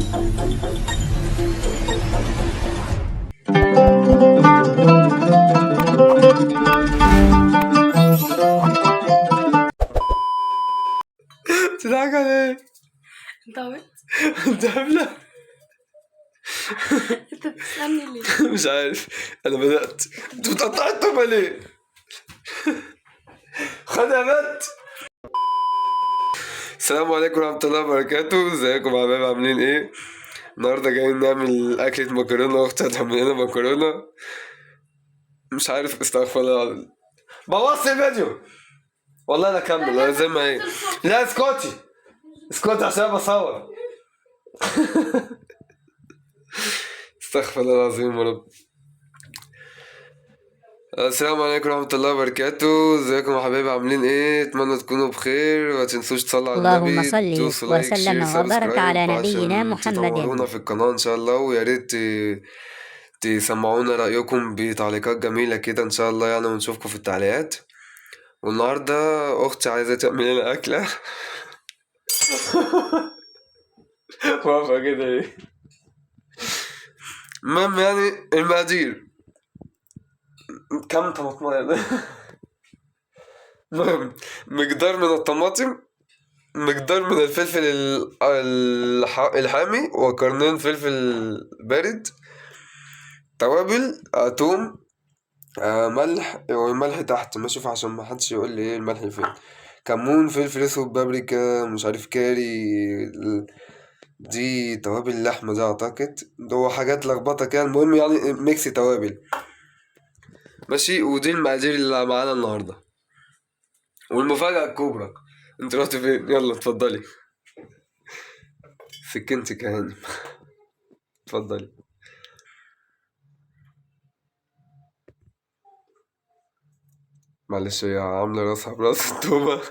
تضحك على ايه؟ انت عملت؟ انت هبلة؟ انت بتسألني ليه؟ مش عارف، انا بدأت. انت بتقطع التوبة ليه؟ خد يا بنت. السلام عليكم ورحمة الله وبركاته، ازيكم يا حبايبي عاملين ايه؟ النهاردة جايين نعمل أكلة مكرونة، أختي هتعمل لنا مكرونة. مش عارف، استغفر الله العظيم. بوظت الفيديو والله. أنا أكمل أنا زي ما هي. لا اسكتي اسكتي عشان أنا بصور. استغفر الله العظيم يا رب. السلام عليكم ورحمة الله وبركاته، ازيكم يا حبايبي عاملين ايه؟ اتمنى تكونوا بخير، وما تنسوش تصلوا على اللهم النبي، صل دوسوا لايك شير وسلم وبارك على سبسكرايب نبينا عشان تنورونا محمد. في القناة ان شاء الله. ويا ريت تسمعونا رأيكم بتعليقات جميلة كده ان شاء الله يعني، ونشوفكم في التعليقات. والنهاردة اختي عايزة تعمل لنا أكلة. واقفة كده ايه؟ المهم يعني المقادير كم طماطماية ده؟ المهم مقدار من الطماطم، مقدار من الفلفل الحامي، وقرنين فلفل بارد، توابل، توم، ملح، والملح تحت ماشي عشان ما حدش يقول لي ايه الملح فين، كمون، فلفل اسود، بابريكا، مش عارف كاري. دي توابل اللحمة ده اعتقد، ده هو حاجات لخبطة كده. المهم يعني ميكس توابل ماشي. ودي المقادير اللي معانا النهاردة. والمفاجأة الكبرى، انت رحت فين؟ يلا اتفضلي، سكنتك يا هاني. اتفضلي. معلش، هي عاملة راسها براس التومة.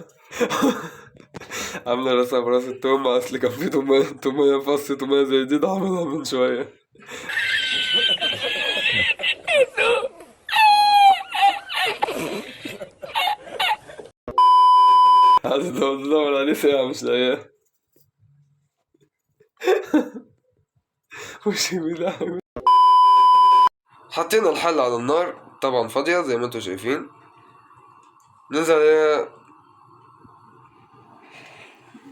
عاملة راسها براس التومة، أصل كان في تومية فص تومية زي دي، ده عملها من شوية. قعدت تدور عليه ساعة مش لاقياه. وش بيضحك. حطينا الحلة على النار طبعا فاضية زي ما انتوا شايفين. ننزل عليها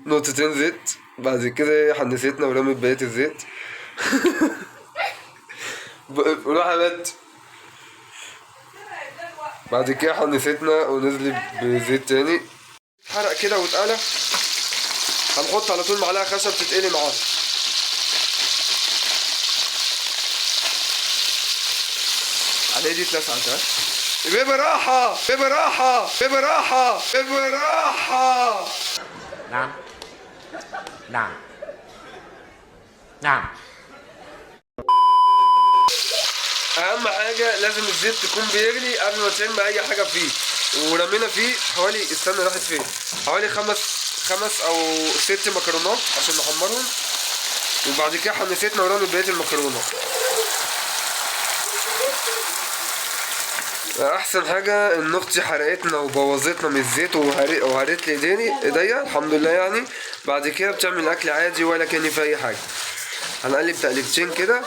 نقطتين زيت، بعد كده حنستنا ورمت بقية الزيت. روح يا بت. بعد كده حنستنا ونزلت بزيت تاني، حرق كده واتقلى. هنحط على طول معلقة خشب تتقلي معاه. على دي اتلسعت ها. ببراحة ببراحة ببراحة ببراحة. نعم نعم نعم. اهم حاجة لازم الزيت تكون بيغلي قبل ما ترمي اي حاجة فيه. ورمينا فيه حوالي، استنى راحت فين، حوالي خمس او 6 مكرونات عشان نحمرهم. وبعد كده حنستنا ورمي بقية المكرونة. احسن حاجة ان اختي حرقتنا وبوظتنا من الزيت وهرت لي ايديا الحمد لله يعني. بعد كده بتعمل اكل عادي ولا كان في اي حاجة. هنقلب تقليبتين كده،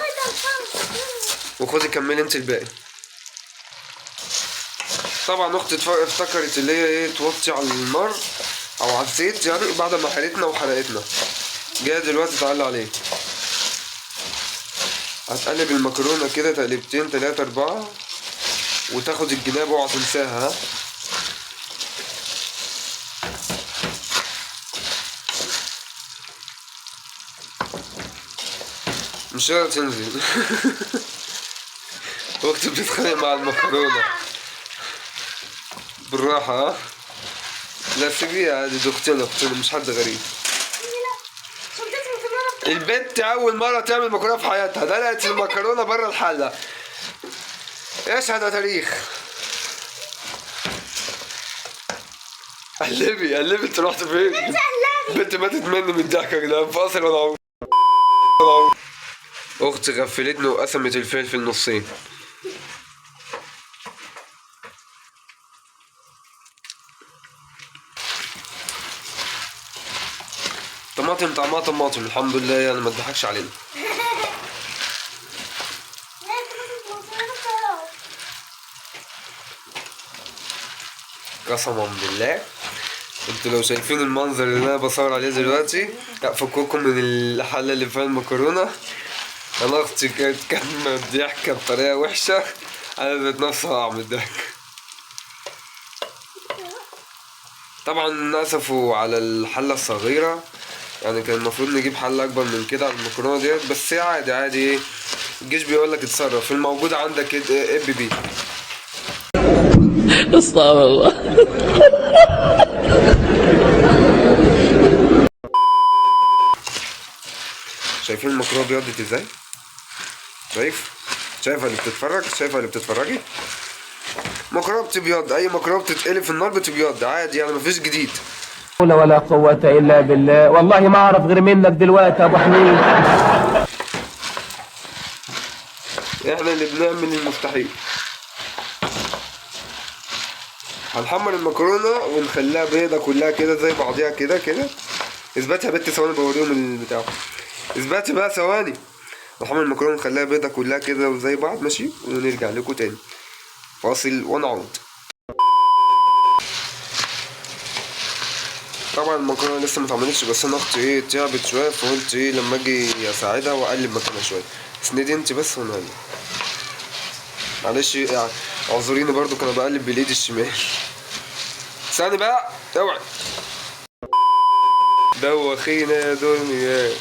وخدي كملي انت الباقي. طبعا اختي افتكرت اللي هي ايه توطي على النار او على الزيت يعني بعد ما حرقتنا وحرقتنا. جايه دلوقتي تعلق عليه. هتقلب المكرونه كده تقليبتين 3 4، وتاخد الجناب، اوعى تنساها ها. مش قادرة تنزل. وقت بتتخانق مع المكرونة. بالراحة ها. لا سيبيها عادي، دي اختنا مش حد غريب. البنت أول مرة تعمل مكرونة في حياتها، دلقت المكرونة بره الحلة. ايش هذا تاريخ. قلبي انت رحت فين؟ بنت ماتت مني من الضحكة كده. فاصل ولا عود. اختي غفلتني وقسمت الفلفل نصين. طماطم كان طعمها طماطم الحمد لله يعني ما تضحكش علينا. قسما بالله انتوا لو شايفين المنظر اللي انا بصور عليه دلوقتي لا فكوكم من الحلة اللي فيها المكرونة. انا اختي كانت كاتمة الضحكة بطريقة وحشة، انا ذات نفسي هقع من الضحك. طبعا اسفوا على الحلة الصغيرة، يعني كان المفروض نجيب حلة اكبر من كده على المكرونة ديت، بس عادي عادي ايه، الجيش بيقولك اتصرف، الموجود عندك اب بيه. استغفر الله. شايفين المكرونه بيضت ازاي؟ شايفه اللي بتتفرج؟ شايفه اللي بتتفرجي؟ مكرونه بتبيض، اي مكرونه بتتقلي في النار بتبيض عادي يعني مفيش جديد. لا ولا قوة إلا بالله، والله ما أعرف غير منك دلوقتي يا أبو حميد. احنا اللي بنعمل المستحيل. هنحمر المكرونه ونخليها بيضه كلها كده زي بعضيها كده كده. اثبتي يا بنت ثواني بوريهم البتاع. اثبتي بقى ثواني. نحمر المكرونه ونخليها بيضه كلها كده وزي بعض ماشي، ونرجع لكم تاني فاصل ونعود. طبعا المكرونه لسه متعملتش، بس انا اختي ايه تعبت شويه فقلت ايه لما اجي اساعدها واقلب مكانها شويه. اسندي انت بس ونقلب. معلش يعني اعذريني برضو كنا بقلب بالايد الشمال. ثاني بقى اوعي. دوخينا يا دنيا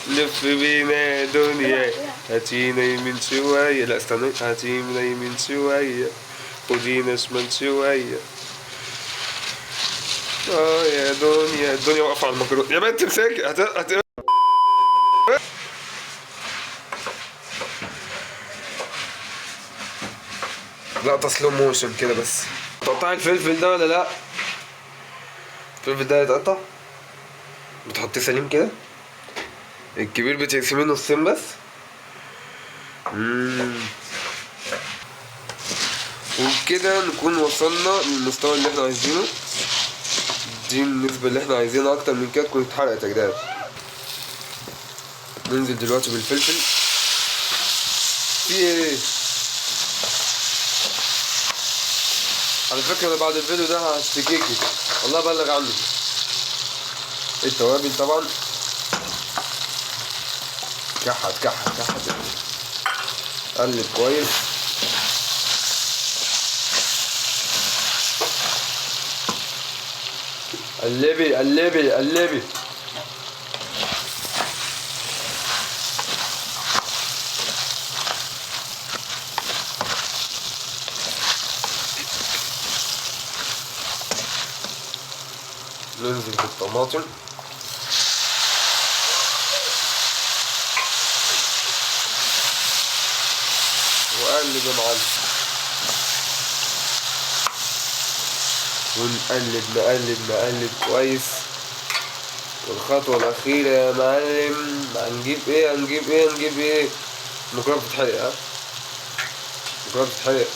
لف بينا يا دنيا هاتينا يمين شوية، لا استنى، هاتينا يمين شوية خدينا شمال شوية. يا دنيا الدنيا واقفة على المكرونة يا بنت امسكي لا سلو موشن كده بس. تقطعي الفلفل ده ولا لا؟ الفلفل ده يتقطع؟ بتحطيه سليم كده؟ الكبير بتقسميه نصين بس؟ وبكده نكون وصلنا للمستوى اللي احنا عايزينه. دي النسبة اللي احنا عايزينها، اكتر من كده تكون اتحرقت يا جدعان. ننزل دلوقتي بالفلفل. في ايه؟ على فكرة انا بعد الفيديو ده هشتكيكي والله ابلغ عنك. التوابل طبعا كحت قلب كويس. قلبي ننزل بالطماطم وقلب يا معلم، ونقلب كويس. والخطوة الأخيرة يا معلم هنجيب ايه المكرونة بتتحرق. المكرونة بتتحرق.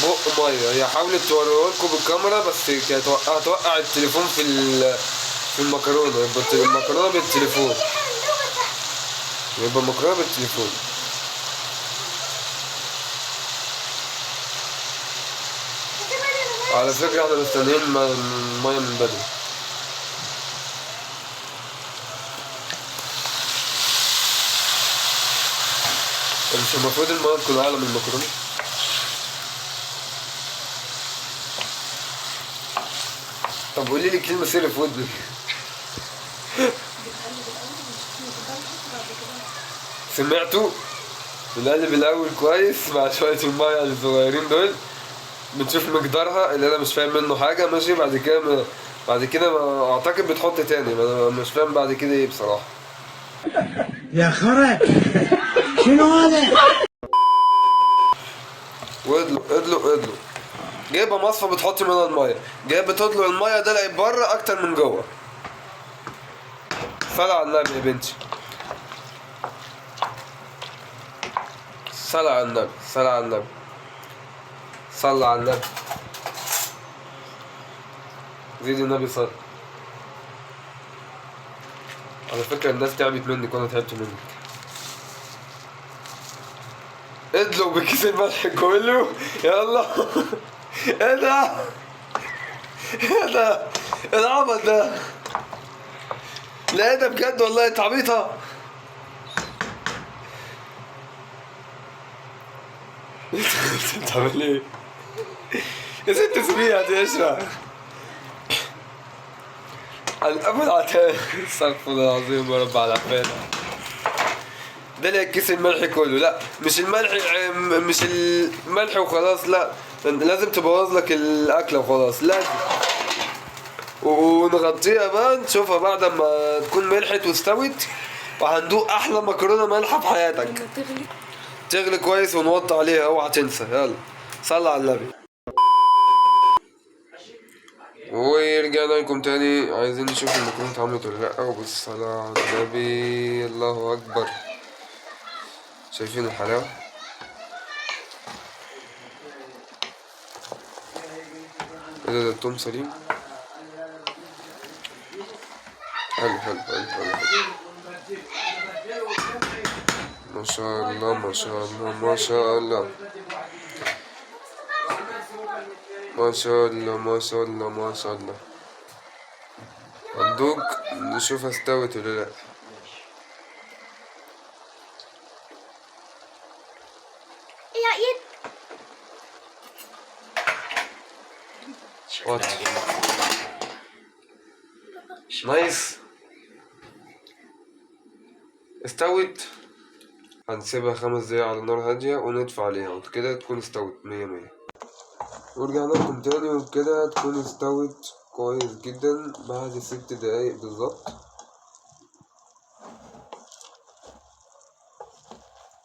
بق مية. هي حاولت توريهولكوا بالكاميرا بس كانت هتوقع التليفون في المكرونة. يبقى المكرونة بالتليفون. على فكرة احنا مستنيين المية من بدري. مش المفروض المية تكون أعلى من المكرونة؟ طب قولي لي كلمة سر في ودني. سمعتوا؟ بنقلب الأول كويس مع شوية المية الصغيرين دول، بتشوف مقدارها اللي أنا مش فاهم منه حاجة ماشي. بعد كده أعتقد بتحط تاني، أنا مش فاهم بعد كده إيه بصراحة. يا خرا شنو هذا؟ وادلق جايبه مصفى بتحطي منها المية، جايبه تطلق المية ده لقيت بره أكتر من جوه. صلى على النبي يا بنتي، صلى على النبي. زيد النبي صلى. على فكرة الناس تعبت منك وانا تعبت منك. ادلق بكيس الملح كله يلا. ايه ده؟ ايه ده؟ ايه العبط ده؟ لا ده بجد والله انت عبيطة. انت بتعمل ايه؟ يا ست سيبيها تشرح. الأب العتاب. استغفر الله العظيم يا رب على العفانة. ده لك كيس الملح كله. لا مش الملح وخلاص، لا لازم تبوظ لك الأكلة وخلاص لازم. ونغطيها بقى نشوفها بعد ما تكون ملحت واستوت، وهندوق أحلى مكرونة مالحة في حياتك. لما تغلي تغلي كويس ونوطي عليها، اوعى تنسى. يلا صلى على النبي. ورجعنا لكم تاني، عايزين نشوف المكرونة اتعملت ولا لأ. وبالصلاة على النبي، الله أكبر. شايفين الحلاوة؟ ايه ده التوم سليم؟ حلو حلو حلو حلو حلو. ما شاء الله ما شاء الله ما شاء الله ما شاء الله ما شاء الله ما شاء الله. هندوق نشوفها استوت ولا لا. يا ايد وات نايس. استوت. هنسيبها 5 دقايق على نار هادية ونطفي عليها، وكده تكون استوت 100. ورجعنا لكم تاني، وبكده تكون استوت كويس جدا بعد 6 دقايق بالظبط.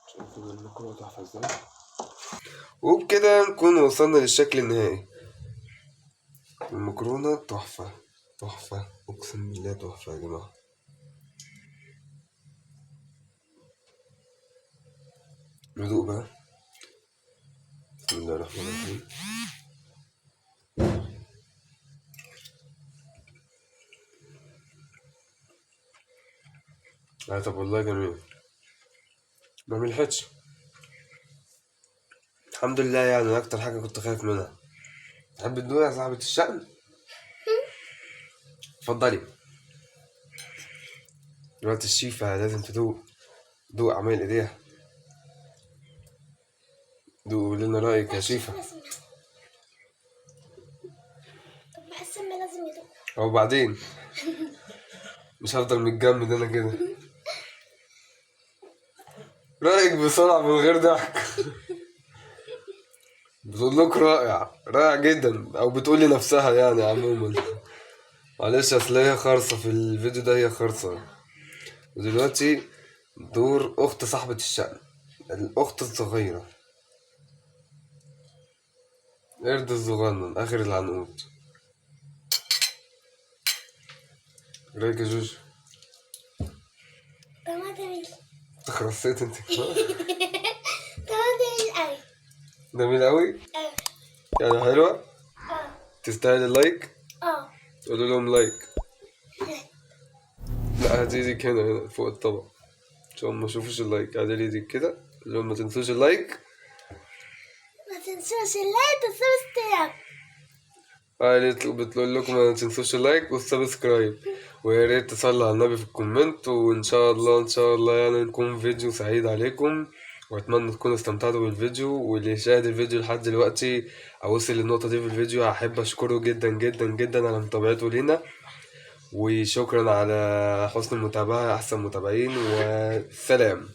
شايفين المكرونة تحفة ازاي؟ وبكده نكون وصلنا للشكل النهائي. المكرونة تحفة تحفة، اقسم بالله تحفة يا جماعة. ندوق بقى. بسم الله الرحمن الرحيم. طب والله جميل، ما ملحتش الحمد لله. يعني اكتر حاجة كنت خايف منها. تحب تدوق يا صاحبة الشأن؟ اتفضلي. دلوقتي الشيفة لازم تدوق. دوق اعمال ايديها. دوق لنا رأيك يا شيفة. طب بحس ان لازم يدوق. او بعدين مش هفضل متجمد انا كده. رأيك بسرعة من غير ضحك. بتقول لك رائع رائع جدا، او بتقول لنفسها يعني عموما. معلش اصل هي خرصة في الفيديو ده، هي خرصة. ودلوقتي دور اخت صاحبة الشأن، الاخت الصغيرة، قرد الصغنن اخر العنقود. رايك يا جوجو؟ طماطم خرصيت انت كمان. طماطم قوي. جميل اوي يعني، حلوة. تستاهل اللايك. قولوا لهم لايك. لا هاتي ايدك هنا فوق الطبق عشان ما يشوفوش اللايك. عدل ايدك كده، لو ما تنسوش اللايك. ما تنسوش اللايك والسبسكرايب. بتقول لكم ما تنسوش اللايك والسبسكرايب، ويا ريت تصلوا على النبي في الكومنت. وان شاء الله ان شاء الله يعني نكون فيديو سعيد عليكم، واتمنى تكونوا استمتعتوا بالفيديو. واللي يشاهد الفيديو لحد دلوقتي او وصل للنقطة دي في الفيديو هحب اشكره جدا جدا جدا على متابعته لينا، وشكرا على حسن المتابعة يا احسن متابعين، وسلام.